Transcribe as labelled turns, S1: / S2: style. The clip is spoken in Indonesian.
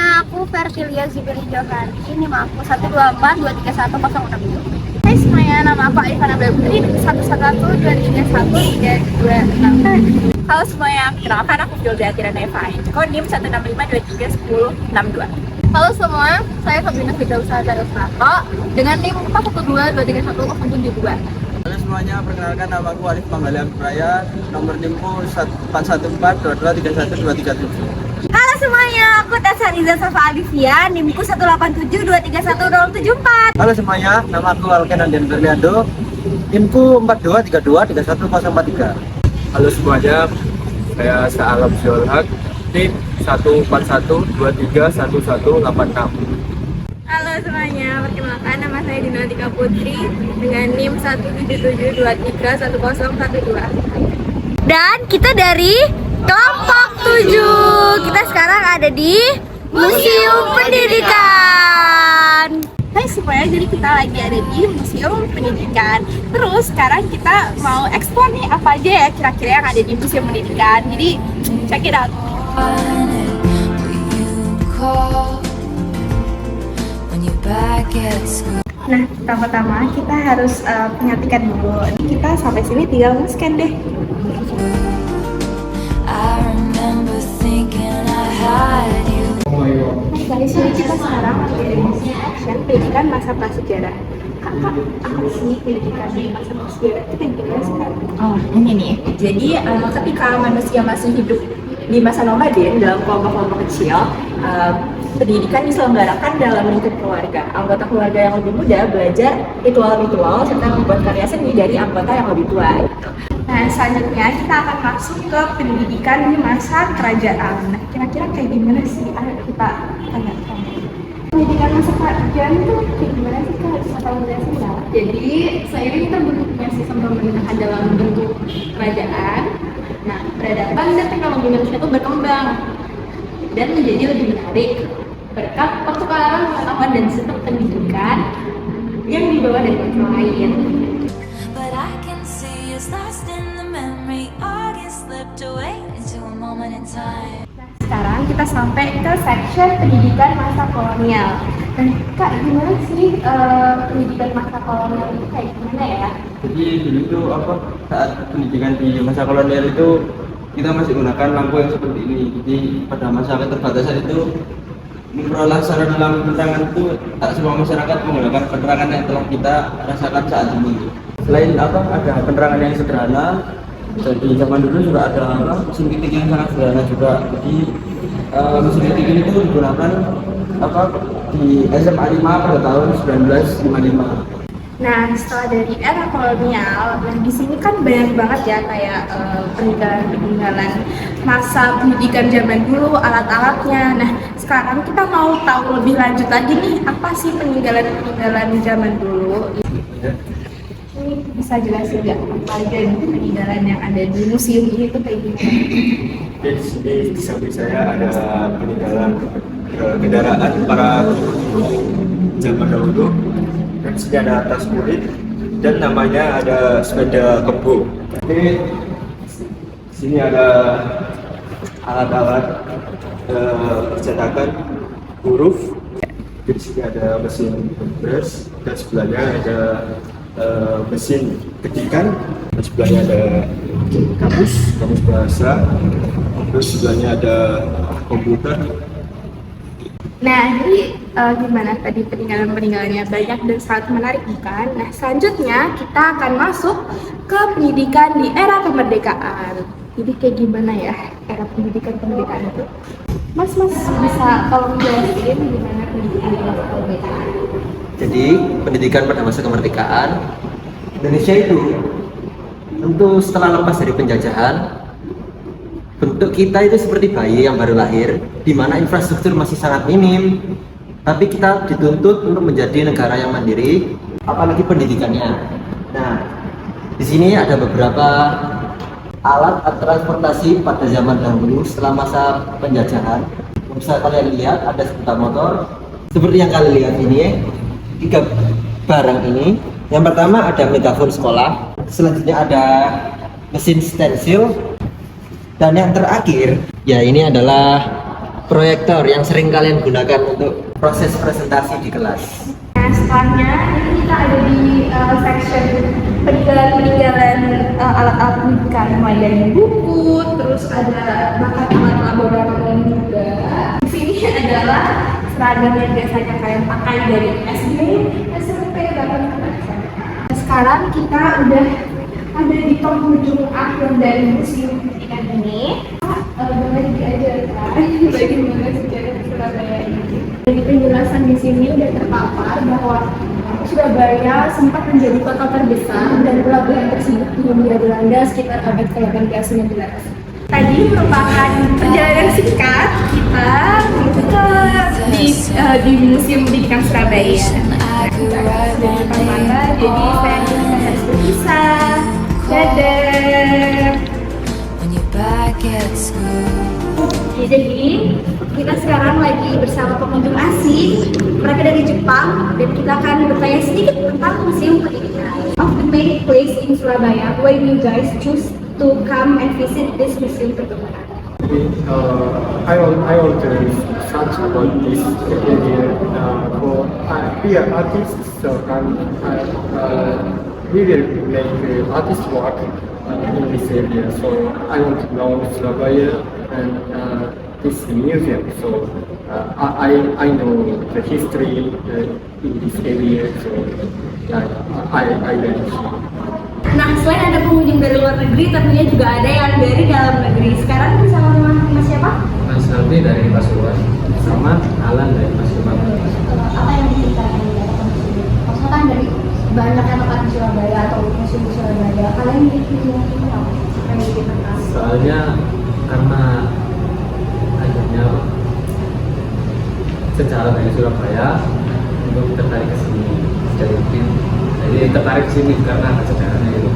S1: aku Fertilia Zibeli Johani. Ini nama aku 124231067. Hai semuanya, nama aku Ivana Putri 111233132. Halo semuanya, kenalkan aku Filda Tirana Evain. Kodim 165231062. Halo semua, saya Sabrina Firdausah Darusnato dengan NIM 412231072.
S2: Halo semuanya, perkenalkan nama aku Alif Panggalian Praya, nomor NIMku 41422312337.
S1: Halo semuanya, aku Tasya Riza Safa Alivia, NIMku 187231074.
S2: Halo semuanya, nama aku Alken Andian Berliando, NIMku 4232311043.
S3: Halo semuanya, saya Sa'alam Zulhak, NIM 141231186.
S1: Halo semuanya, perkenalkan nama saya Dinatika Putri dengan NIM 177231012. Dan kita dari kelompok 7. Kita sekarang ada di Museum Pendidikan. Hai semuanya, jadi kita lagi ada di Museum Pendidikan. Terus sekarang kita mau eksplor nih apa aja ya kira-kira yang ada di Museum Pendidikan. Jadi check it out. Nah, pertama-tama kita harus punya tiket dulu. Kita sampai sini tinggal nge-scan deh. Nah guys, jadi kita sekarang lagi ada di section pendidikan masa prasejarah. Kakak, apa sih pendidikan di masa prasejarah itu kayak gimana sih Kak?
S4: Oh, ini nih. Jadi ketika manusia masih hidup di masa nomaden dalam kelompok-kelompok kecil, pendidikan diselenggarakan dalam lingkup keluarga. Anggota keluarga yang lebih muda belajar ritual-ritual serta membuat karya seni dari anggota yang lebih tua. Gitu.
S1: Nah, selanjutnya kita akan masuk ke pendidikan di masa kerajaan. Nah, kira-kira kayak gimana sih? Ayo kita tanyakan. Pendidikan masa kerajaan itu kayak gimana sih Kak? Bisa tahu jelasin nggak?
S4: Jadi seiring terbentuknya sistem pemerintahan dalam bentuk kerajaan, nah peradaban dan teknologi manusia itu berkembang dan menjadi lebih menarik berkat pertukaran pengetahuan dan sistem pendidikan yang dibawa dari bangsa lain.
S1: Sekarang kita sampai ke section pendidikan masa kolonial. Dan Kak, gimana sih pendidikan masa kolonial itu kayak gimana ya?
S2: Jadi dulu itu saat pendidikan di masa kolonial itu kita masih gunakan lampu yang seperti ini. Jadi pada masa keterbatasan itu memperoleh sarana lampu penerangan itu tak semua masyarakat menggunakan penerangan yang telah kita rasakan saat ini. Selain ada penerangan yang sederhana, jadi zaman dulu juga ada mesin ketik yang sangat sederhana juga. Jadi mesin ketik ini tuh digunakan di SMA 5 pada tahun 1955.
S1: Nah, setelah dari era kolonial, nah di sini kan banyak banget ya kayak peninggalan-peninggalan masa pendidikan zaman dulu, alat-alatnya. Nah, sekarang kita mau tahu lebih lanjut lagi nih, apa sih peninggalan-peninggalan zaman dulu? Ini bisa jelasin nggak apa aja nih peninggalan yang ada di museum ini tuh kayak gimana?
S3: Di sini di samping saya ada peninggalan kendaraan para zaman dahulu. Dan sini ada tas kulit dan namanya ada sepeda kebo. Ini sini ada alat-alat percetakan huruf. Di sini ada mesin press dan sebelahnya ada mesin ketikan. Dan sebelahnya ada kamus bahasa. Terus sebelahnya ada komputer.
S1: Nah, jadi gimana tadi peninggalan-peninggalannya banyak dan sangat menarik bukan? Nah, selanjutnya kita akan masuk ke pendidikan di era kemerdekaan. Jadi kayak gimana ya era pendidikan itu? Mas bisa tolong jelasin gimana pendidikan di masa kemerdekaan?
S5: Jadi pendidikan pada masa kemerdekaan Indonesia itu tentu setelah lepas dari penjajahan, bentuk kita itu seperti bayi yang baru lahir, di mana infrastruktur masih sangat minim, tapi kita dituntut untuk menjadi negara yang mandiri, apalagi pendidikannya. Nah, di sini ada beberapa alat transportasi pada zaman dahulu setelah masa penjajahan. Bisa kalian lihat ada sepeda motor, seperti yang kalian lihat ini, 3 barang ini. Yang pertama ada megafon sekolah, selanjutnya ada mesin stensil, dan yang terakhir ya ini adalah proyektor yang sering kalian gunakan untuk proses presentasi di kelas.
S1: Nah, setelahnya ini kita ada di section peninggalan alat-alat pendidikan, mulai dari buku, terus ada bahkan alat laboratorium juga. Di sini adalah seragam yang biasanya kalian pakai dari SD, SMP, bahkan SMA. Sekarang kita udah ada di penghujung akhir dari museum pendidikan ini. Boleh diajarkan bagaimana sejarah Surabaya ini. Dari penjelasan di sini udah terpapar bahwa Surabaya sempat menjadi kota terbesar dan pelabuhan tersebut dunia Belanda sekitar abad ke-18-19. Tadi merupakan perjalanan singkat kita di Museum Pendidikan Surabaya. Kita dari depan mata, jadi saya harus berpisah. Dadah. Ya, jadi kita sekarang lagi bersama pengunjung asing, mereka dari Jepang, dan kita akan bertanya sedikit tentang museum pendidikan. Of the main place in Surabaya, why you guys choose to come and visit this museum pertukaran?
S6: I want to search about this area for here artists can we will make artist work in this area. So I want to know Surabaya and this museum. So I know the history in this area. So I like.
S1: Nah, selain ada pengunjung dari luar negeri, tentunya juga ada yang dari dalam negeri. Sekarang bersama Mas siapa?
S7: Mas Aldi dari Pasuruan sama Alan dari Pasuruan.
S1: Apa yang kita maksudnya kan dari banyak yang tempat di Surabaya atau museum di Surabaya, kalian bikin apa?
S7: Soalnya karena adanya sejarah dari Surabaya untuk tertarik ke sini. Jadi tertarik ke sini karena sejarahnya itu.